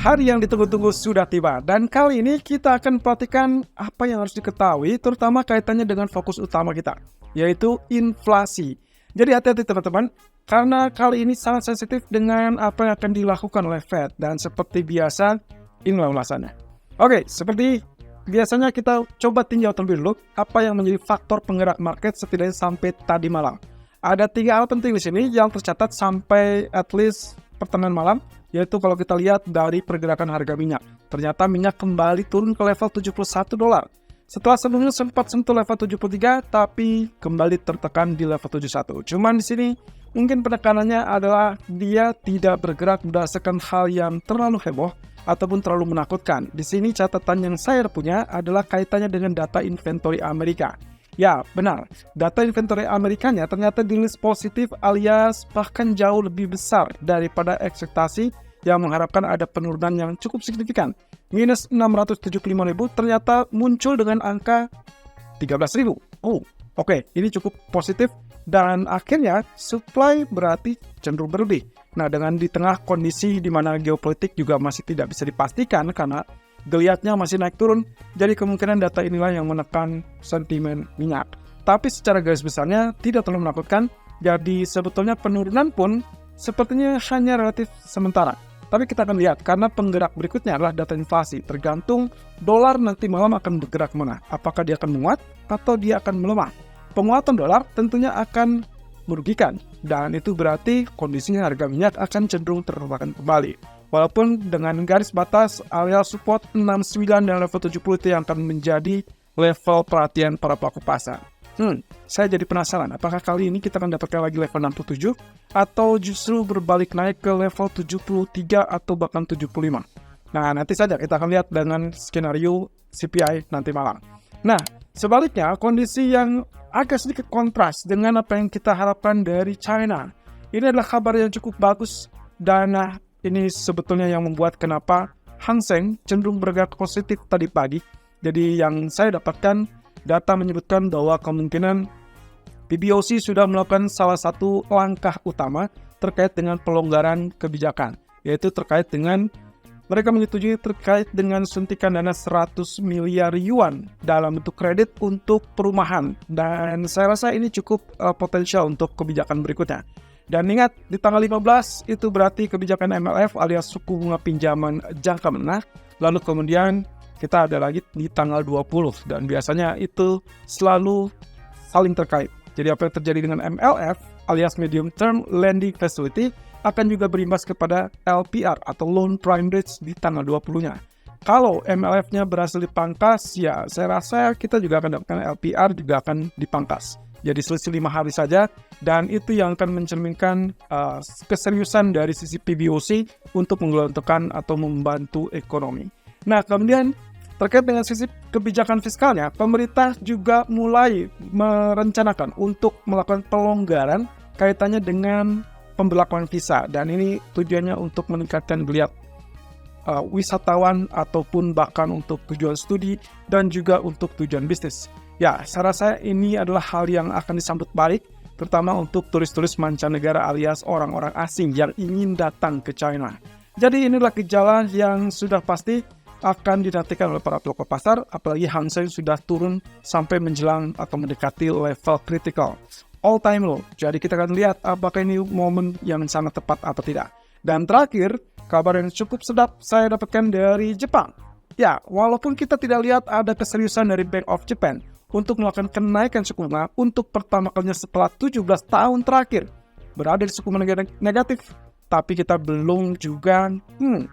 hari yang ditunggu-tunggu sudah tiba, dan kali ini kita akan perhatikan apa yang harus diketahui, terutama kaitannya dengan fokus utama kita, yaitu inflasi. Jadi hati-hati teman-teman, karena kali ini sangat sensitif dengan apa yang akan dilakukan oleh Fed, dan seperti biasa, inilah ulasannya. Oke, seperti biasanya kita coba tinjau terlebih dulu apa yang menjadi faktor penggerak market setidaknya sampai tadi malam. Ada 3 hal penting di sini yang tercatat sampai at least pertengahan malam, yaitu kalau kita lihat dari pergerakan harga minyak. Ternyata minyak kembali turun ke level $71. Setelah sebelumnya sempat sentuh level 73, tapi kembali tertekan di level 71. Cuman di sini mungkin penekanannya adalah dia tidak bergerak berdasarkan hal yang terlalu heboh ataupun terlalu menakutkan. Di sini catatan yang saya punya adalah kaitannya dengan data inventory Amerika. Ya, benar. Data inventory Amerikanya ternyata dirilis positif alias bahkan jauh lebih besar daripada ekspektasi yang mengharapkan ada penurunan yang cukup signifikan. Minus 675.000 ternyata muncul dengan angka 13.000. Oh, oke. Ini cukup positif dan akhirnya supply berarti cenderung berlebih. Nah, dengan di tengah kondisi di mana geopolitik juga masih tidak bisa dipastikan karena geliatnya masih naik turun, jadi kemungkinan data inilah yang menekan sentimen minyak. Tapi secara garis besarnya tidak terlalu menakutkan, jadi sebetulnya penurunan pun sepertinya hanya relatif sementara. Tapi kita akan lihat, karena penggerak berikutnya adalah data inflasi, tergantung dolar nanti malam akan bergerak mana. Apakah dia akan menguat atau dia akan melemah. Penguatan dolar tentunya akan merugikan, dan itu berarti kondisinya harga minyak akan cenderung tertekan kembali. Walaupun dengan garis batas area support 69 dan level 70 itu yang akan menjadi level perhatian para pelaku pasar. Saya jadi penasaran, apakah kali ini kita akan dapatkan lagi level 67 atau justru berbalik naik ke level 73 atau bahkan 75. Nah, nanti saja kita akan lihat dengan skenario CPI nanti malam. Nah, sebaliknya kondisi yang agak sedikit kontras dengan apa yang kita harapkan dari China. Ini adalah kabar yang cukup bagus dan ini sebetulnya yang membuat kenapa Hang Seng cenderung bergerak positif tadi pagi. Jadi yang saya dapatkan, data menyebutkan bahwa kemungkinan PBOC sudah melakukan salah satu langkah utama terkait dengan pelonggaran kebijakan, yaitu terkait dengan mereka menyetujui terkait dengan suntikan dana 100 miliar yuan dalam bentuk kredit untuk perumahan. Dan saya rasa ini cukup potensial untuk kebijakan berikutnya. Dan ingat, di tanggal 15 itu berarti kebijakan MLF alias suku bunga pinjaman jangka menengah. Lalu kemudian kita ada lagi di tanggal 20. Dan biasanya itu selalu saling terkait. Jadi apa yang terjadi dengan MLF alias Medium Term Lending Facility akan juga berimbas kepada LPR atau Loan Prime Rate di tanggal 20-nya. Kalau MLF-nya berhasil dipangkas, ya saya rasa kita juga akan dapatkan LPR juga akan dipangkas. Jadi selisih 5 hari saja, dan itu yang akan mencerminkan keseriusan dari sisi PBOC untuk menggelontorkan atau membantu ekonomi. Nah, kemudian terkait dengan sisi kebijakan fiskalnya, pemerintah juga mulai merencanakan untuk melakukan pelonggaran kaitannya dengan pemberlakuan visa, dan ini tujuannya untuk meningkatkan geliat wisatawan ataupun bahkan untuk tujuan studi dan juga untuk tujuan bisnis. Ya, saya rasa ini adalah hal yang akan disambut baik, terutama untuk turis-turis mancanegara alias orang-orang asing yang ingin datang ke China. Jadi inilah gejala yang sudah pasti akan dinantikan oleh para pelaku pasar, apalagi Hang Seng sudah turun sampai menjelang atau mendekati level critical, all time low. Jadi kita akan lihat apakah ini momen yang sangat tepat atau tidak. Dan terakhir, kabar yang cukup sedap saya dapatkan dari Jepang. Ya, walaupun kita tidak lihat ada keseriusan dari Bank of Japan untuk melakukan kenaikan suku bunga untuk pertama kalinya setelah 17 tahun terakhir berada di suku bunga negatif, tapi kita belum juga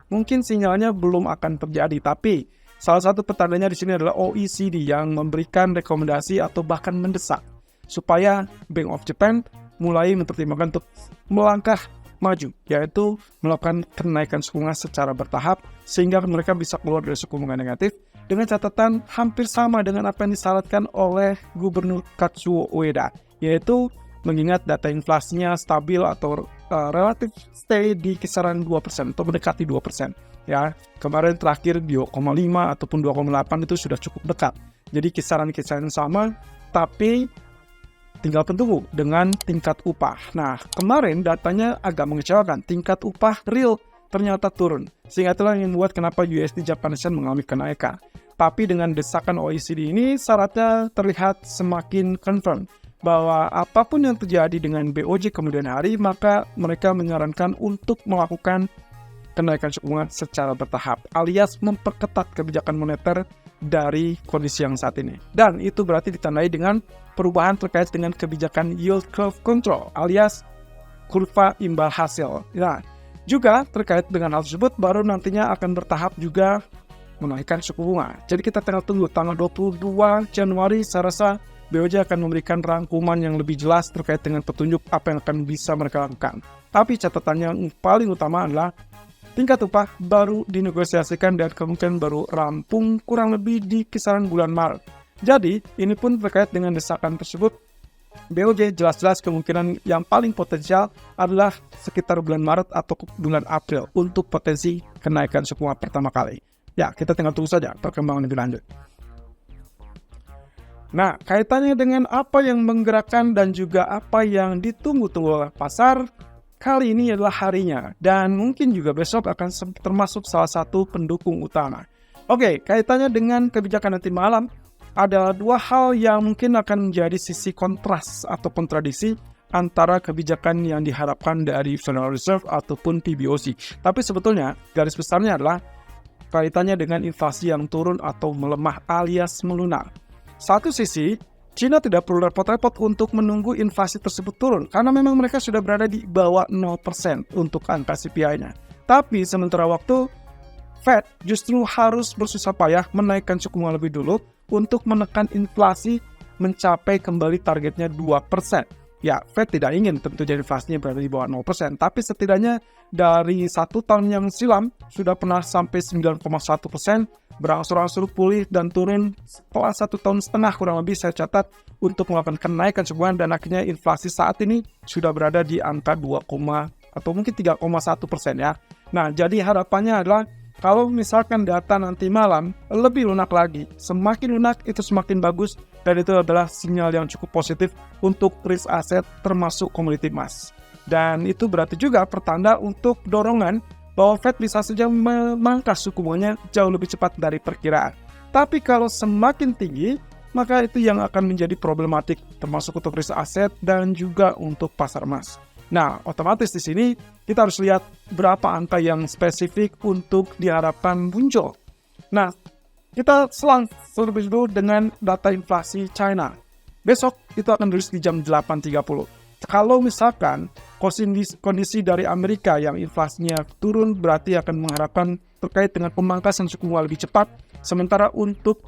mungkin sinyalnya belum akan terjadi. Tapi salah satu petandanya di sini adalah OECD yang memberikan rekomendasi atau bahkan mendesak supaya Bank of Japan mulai mempertimbangkan untuk melangkah maju, yaitu melakukan kenaikan suku bunga secara bertahap sehingga mereka bisa keluar dari suku bunga negatif dengan catatan hampir sama dengan apa yang disyaratkan oleh Gubernur Katsuo Ueda, yaitu mengingat data inflasinya stabil atau relatif stay di kisaran 2% atau mendekati 2%. Ya, kemarin terakhir 2,5 ataupun 2,8 itu sudah cukup dekat. Jadi kisaran-kisaran sama, tapi tinggal tunggu dengan tingkat upah. Nah, kemarin datanya agak mengecewakan. Tingkat upah real ternyata turun. Sehingga itulah yang membuat kenapa USD Japanese Yen mengalami kenaikan. Tapi dengan desakan OECD ini syaratnya terlihat semakin confirm bahwa apapun yang terjadi dengan BOJ kemudian hari, maka mereka menyarankan untuk melakukan kenaikan suku bunga secara bertahap, alias memperketat kebijakan moneter dari kondisi yang saat ini. Dan itu berarti ditandai dengan perubahan terkait dengan kebijakan yield curve control, alias kurva imbal hasil. Nah, juga terkait dengan hal tersebut, baru nantinya akan bertahap juga menaikkan suku bunga. Jadi kita tinggal tunggu tanggal 22 Januari, saya rasa BOJ akan memberikan rangkuman yang lebih jelas terkait dengan petunjuk apa yang akan bisa mereka lakukan. Tapi catatan yang paling utama adalah tingkat upah baru dinegosiasikan dan kemungkinan baru rampung kurang lebih di kisaran bulan Maret. Jadi, ini pun terkait dengan desakan tersebut, BOJ jelas-jelas kemungkinan yang paling potensial adalah sekitar bulan Maret atau bulan April untuk potensi kenaikan suku bunga pertama kali. Ya, kita tinggal tunggu saja perkembangan lebih lanjut. Nah, kaitannya dengan apa yang menggerakkan dan juga apa yang ditunggu-tunggu oleh pasar, kali ini adalah harinya, dan mungkin juga besok akan termasuk salah satu pendukung utama. Oke, kaitannya dengan kebijakan nanti malam, ada dua hal yang mungkin akan menjadi sisi kontras atau kontradiksi antara kebijakan yang diharapkan dari Federal Reserve ataupun PBOC. Tapi sebetulnya, garis besarnya adalah kaitannya dengan inflasi yang turun atau melemah alias melunak. Satu sisi, China tidak perlu repot-repot untuk menunggu inflasi tersebut turun, karena memang mereka sudah berada di bawah 0% untuk angka CPI-nya. Tapi sementara waktu, Fed justru harus bersusah payah menaikkan suku bunga lebih dulu untuk menekan inflasi mencapai kembali targetnya 2%. Ya, Fed tidak ingin tentu jadi inflasinya berada di bawah 0%, tapi setidaknya dari 1 tahun yang silam sudah pernah sampai 9,1%, berangsur-angsur pulih dan turun setelah 1,5 tahun kurang lebih saya catat untuk melakukan kenaikan suku bunga, dan akhirnya inflasi saat ini sudah berada di angka 2, atau mungkin 3,1% ya. Nah, jadi harapannya adalah kalau misalkan data nanti malam lebih lunak lagi, semakin lunak itu semakin bagus, dan itu adalah sinyal yang cukup positif untuk risk aset termasuk komoditi emas. Dan itu berarti juga pertanda untuk dorongan bahwa Fed bisa saja memangkas suku bunganya jauh lebih cepat dari perkiraan. Tapi kalau semakin tinggi, maka itu yang akan menjadi problematik termasuk untuk risk aset dan juga untuk pasar emas. Nah, otomatis di sini kita harus lihat berapa angka yang spesifik untuk diharapkan muncul. Nah, kita selang terlebih dulu dengan data inflasi China. Besok itu akan rilis di jam 8.30. Kalau misalkan kondisi dari Amerika yang inflasinya turun, berarti akan mengharapkan terkait dengan pemangkasan suku bunga lebih cepat. Sementara untuk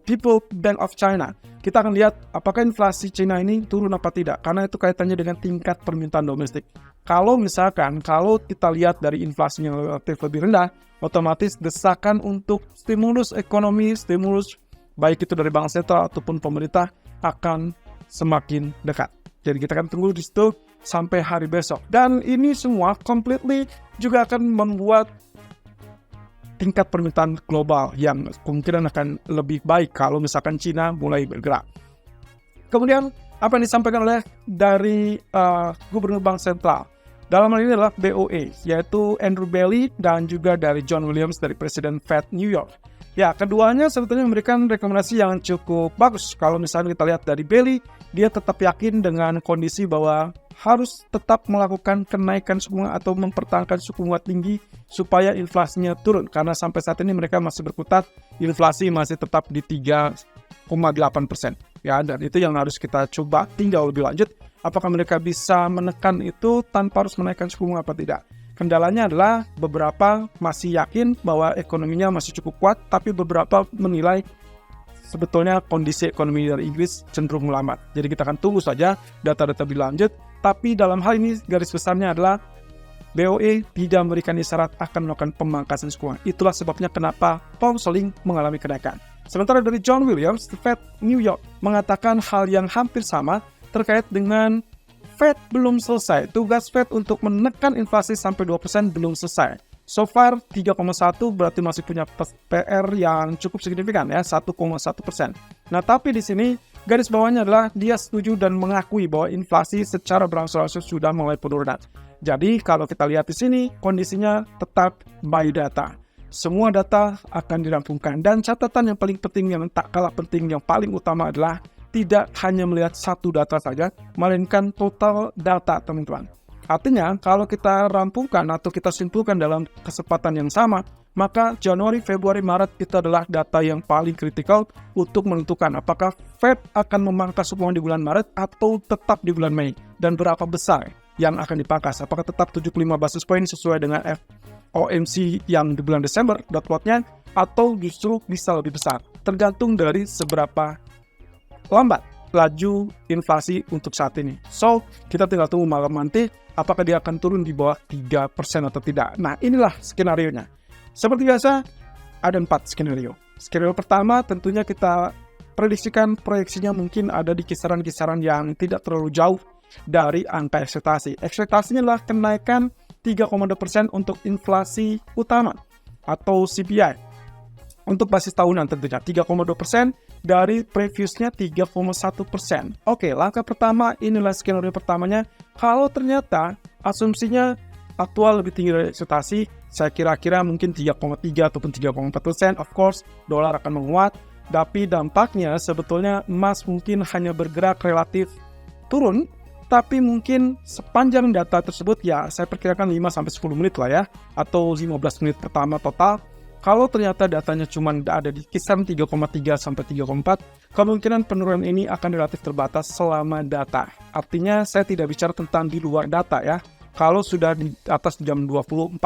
People Bank of China, kita akan lihat apakah inflasi China ini turun apa tidak, karena itu kaitannya dengan tingkat permintaan domestik. Kalau kita lihat dari inflasinya relatif lebih rendah, otomatis desakan untuk stimulus ekonomi, baik itu dari bank sentral ataupun pemerintah akan semakin dekat. Jadi kita akan tunggu di situ sampai hari besok. Dan ini semua completely juga akan membuat tingkat permintaan global yang kemungkinan akan lebih baik kalau misalkan China mulai bergerak. Kemudian apa yang disampaikan oleh dari Gubernur Bank Sentral dalam hal ini adalah BOE, yaitu Andrew Bailey dan juga dari John Williams dari Presiden Fed New York. Ya, keduanya sebetulnya memberikan rekomendasi yang cukup bagus. Kalau misalnya kita lihat dari Bailey, dia tetap yakin dengan kondisi bahwa harus tetap melakukan kenaikan suku bunga atau mempertahankan suku bunga tinggi supaya inflasinya turun. Karena sampai saat ini mereka masih berkutat, inflasi masih tetap di 3,8%. Ya, dan itu yang harus kita coba tinjau lebih lanjut. Apakah mereka bisa menekan itu tanpa harus menaikkan suku bunga apa tidak? Kendalanya adalah beberapa masih yakin bahwa ekonominya masih cukup kuat, tapi beberapa menilai sebetulnya kondisi ekonomi dari Inggris cenderung melambat. Jadi kita akan tunggu saja data-data lebih lanjut. Tapi dalam hal ini garis besarnya adalah BOE tidak memberikan isyarat akan melakukan pemangkasan suku bunga. Itulah sebabnya kenapa pound sterling mengalami kenaikan. Sementara dari John Williams, Fed New York mengatakan hal yang hampir sama terkait dengan Fed belum selesai. Tugas Fed untuk menekan inflasi sampai 2% belum selesai. So far 3,1 berarti masih punya PR yang cukup signifikan ya, 1,1%. Nah, tapi di sini garis bawahnya adalah dia setuju dan mengakui bahwa inflasi secara berangsur-angsur sudah mulai penurunan. Jadi kalau kita lihat di sini, kondisinya tetap by data. Semua data akan dirampungkan, dan catatan yang paling penting, yang tak kalah penting, yang paling utama adalah tidak hanya melihat satu data saja, melainkan total data, teman-teman. Artinya, kalau kita rampungkan atau kita simpulkan dalam kesempatan yang sama, maka Januari, Februari, Maret itu adalah data yang paling kritikal untuk menentukan apakah Fed akan memangkas suku bunga di bulan Maret atau tetap di bulan Mei, dan berapa besar yang akan dipangkas. Apakah tetap 75 basis point sesuai dengan FOMC yang di bulan Desember dot plotnya, atau justru bisa lebih besar, tergantung dari seberapa lambat laju inflasi untuk saat ini. So, kita tinggal tunggu malam nanti apakah dia akan turun di bawah 3% atau tidak. Nah, inilah skenario-nya. Seperti biasa, ada 4 skenario. Skenario pertama tentunya kita prediksikan proyeksinya mungkin ada di kisaran-kisaran yang tidak terlalu jauh dari angka ekspektasi. Ekspektasinya adalah kenaikan 3,2% untuk inflasi utama atau CPI. Untuk basis tahunan tentunya 3,2% dari previousnya 3,1%. Oke, langkah pertama, inilah skenario pertamanya. Kalau ternyata asumsinya aktual lebih tinggi dari ekspektasi, saya kira-kira mungkin 3,3 ataupun 3,4%. Of course, dolar akan menguat, tapi dampaknya sebetulnya emas mungkin hanya bergerak relatif turun, tapi mungkin sepanjang data tersebut ya saya perkirakan 5-10 menit lah ya, atau 15 menit pertama total. Kalau ternyata datanya cuma ada di kisaran 3,3 sampai 3,4, kemungkinan penurunan ini akan relatif terbatas selama data. Artinya saya tidak bicara tentang di luar data ya. Kalau sudah di atas jam 20.45,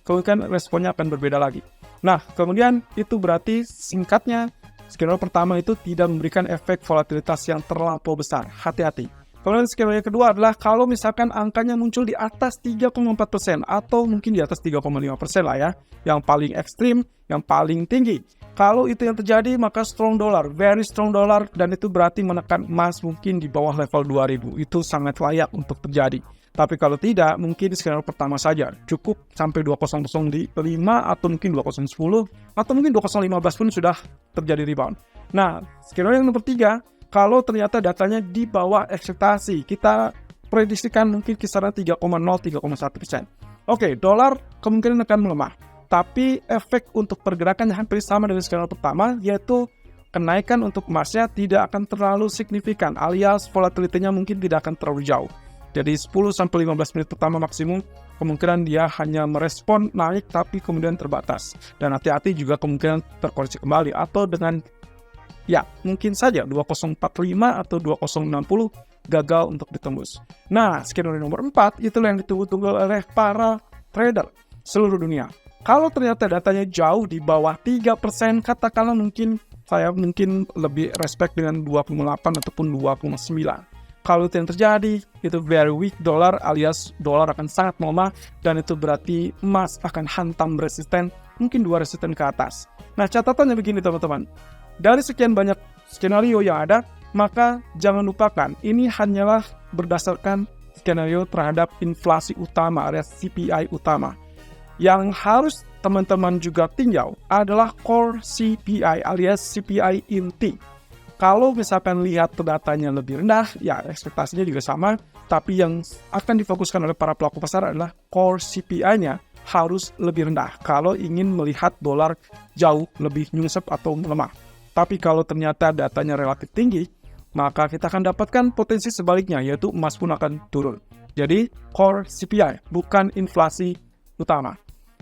kemungkinan responnya akan berbeda lagi. Nah, kemudian itu berarti singkatnya, skenario pertama itu tidak memberikan efek volatilitas yang terlampau besar. Hati-hati. Kemudian skenario kedua adalah kalau misalkan angkanya muncul di atas 3,4% atau mungkin di atas 3,5% lah ya, yang paling ekstrim, yang paling tinggi. Kalau itu yang terjadi, maka strong dollar, very strong dollar, dan itu berarti menekan emas mungkin di bawah level 2000. Itu sangat layak untuk terjadi. Tapi kalau tidak, mungkin skenario pertama saja. Cukup sampai 200 di 5 atau mungkin 2010 atau mungkin 2015 pun sudah terjadi rebound. Nah, skenario yang nomor 3, kalau ternyata datanya di bawah ekspektasi, kita prediksikan mungkin kisaran 3,0-3,1%. Oke, dolar kemungkinan akan melemah. Tapi efek untuk pergerakan hampir sama dengan skenario pertama, yaitu kenaikan untuk emasnya tidak akan terlalu signifikan, alias volatility-nya mungkin tidak akan terlalu jauh. Jadi 10-15 menit pertama maksimum, kemungkinan dia hanya merespon naik tapi kemudian terbatas. Dan hati-hati juga kemungkinan terkoreksi kembali, atau dengan ya, mungkin saja 2045 atau 2060 gagal untuk ditembus. Nah, skenario nomor 4 itulah yang ditunggu-tunggu oleh para trader seluruh dunia. Kalau ternyata datanya jauh di bawah 3%, katakanlah saya mungkin lebih respect dengan 28 ataupun 29. Kalau itu yang terjadi, itu very weak dollar, alias dolar akan sangat melemah, dan itu berarti emas akan hantam resisten, mungkin 2 resisten ke atas. Nah, catatannya begini teman-teman. Dari sekian banyak skenario yang ada, maka jangan lupakan, ini hanyalah berdasarkan skenario terhadap inflasi utama, alias CPI utama. Yang harus teman-teman juga tinjau adalah core CPI, alias CPI inti. Kalau misalkan lihat datanya lebih rendah, ya ekspektasinya juga sama, tapi yang akan difokuskan oleh para pelaku pasar adalah core CPI-nya harus lebih rendah kalau ingin melihat dolar jauh lebih nyungsep atau melemah. Tapi kalau ternyata datanya relatif tinggi, maka kita akan dapatkan potensi sebaliknya, yaitu emas pun akan turun. Jadi, core CPI, bukan inflasi utama.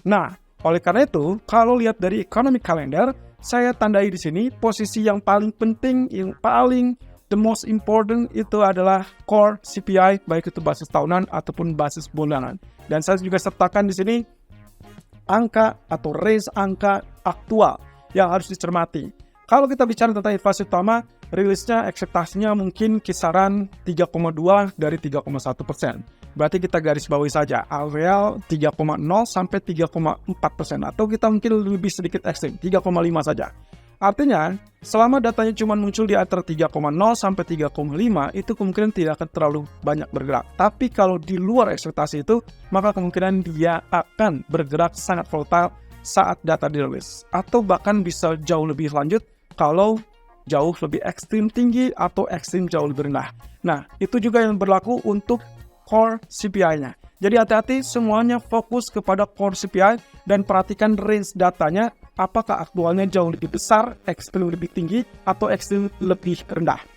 Nah, oleh karena itu, kalau lihat dari economic calendar, saya tandai di sini posisi yang paling penting, yang paling the most important itu adalah core CPI, baik itu basis tahunan ataupun basis bulanan. Dan saya juga sertakan di sini angka atau range angka aktual yang harus dicermati. Kalau kita bicara tentang inflasi utama, rilisnya ekspektasinya mungkin kisaran 3,2 dari 3,1%. Berarti kita garis bawahi saja, areal 3,0 sampai 3,4%. Atau kita mungkin lebih sedikit ekstrim, 3,5 saja. Artinya, selama datanya cuma muncul di antara 3,0 sampai 3,5, itu kemungkinan tidak akan terlalu banyak bergerak. Tapi kalau di luar ekspektasi itu, maka kemungkinan dia akan bergerak sangat volatile saat data dirilis. Atau bahkan bisa jauh lebih lanjut kalau jauh lebih ekstrim tinggi atau ekstrim jauh lebih rendah. Nah, itu juga yang berlaku untuk core CPI-nya. Jadi hati-hati, semuanya fokus kepada core CPI dan perhatikan range datanya, apakah aktualnya jauh lebih besar, ekstrim lebih tinggi, atau ekstrim lebih rendah.